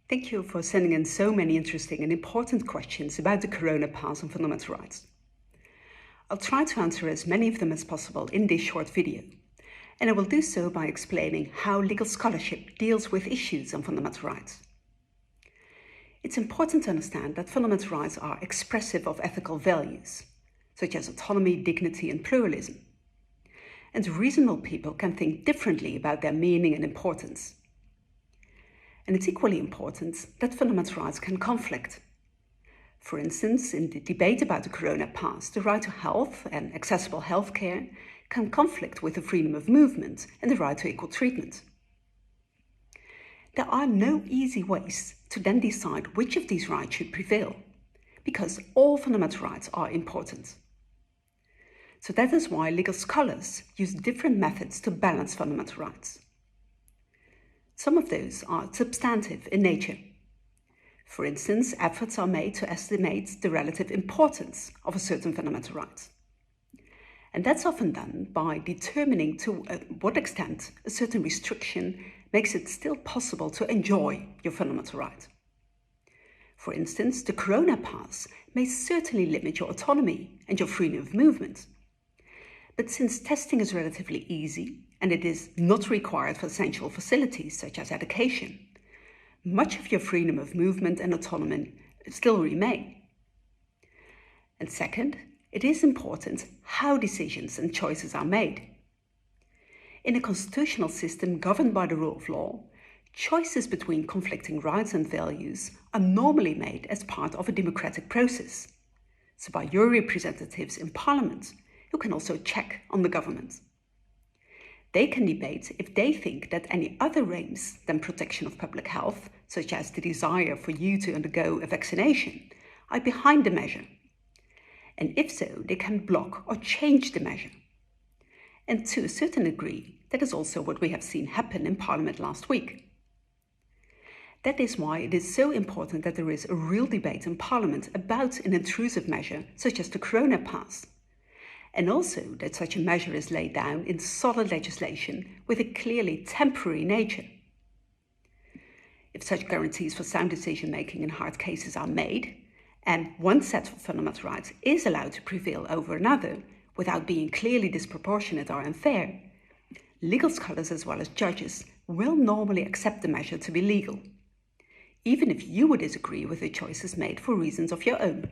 Thank you for sending in so many interesting and important questions about the Corona Pass on fundamental rights. I'll try to answer as many of them as possible in this short video, and I will do so by explaining how legal scholarship deals with issues on fundamental rights. It's important to understand that fundamental rights are expressive of ethical values, such as autonomy, dignity, and pluralism. And reasonable people can think differently about their meaning and importance. And it's equally important that fundamental rights can conflict. For instance, in the debate about the Corona Pass, the right to health and accessible healthcare can conflict with the freedom of movement and the right to equal treatment. There are no easy ways to then decide which of these rights should prevail, because all fundamental rights are important. So that is why legal scholars use different methods to balance fundamental rights. Some of those are substantive in nature. For instance, efforts are made to estimate the relative importance of a certain fundamental right. And that's often done by determining to what extent a certain restriction makes it still possible to enjoy your fundamental right. For instance, the Corona Pass may certainly limit your autonomy and your freedom of movement. But since testing is relatively easy and it is not required for essential facilities such as education, much of your freedom of movement and autonomy still remain. And second, it is important how decisions and choices are made. In a constitutional system governed by the rule of law, choices between conflicting rights and values are normally made as part of a democratic process, so by your representatives in Parliament, who can also check on the government. They can debate if they think that any other aims than protection of public health, such as the desire for you to undergo a vaccination, are behind the measure. And if so, they can block or change the measure. And to a certain degree, that is also what we have seen happen in Parliament last week. That is why it is so important that there is a real debate in Parliament about an intrusive measure such as the Corona Pass. And also that such a measure is laid down in solid legislation with a clearly temporary nature. If such guarantees for sound decision-making in hard cases are made, and one set of fundamental rights is allowed to prevail over another without being clearly disproportionate or unfair, legal scholars as well as judges will normally accept the measure to be legal, even if you would disagree with the choices made for reasons of your own.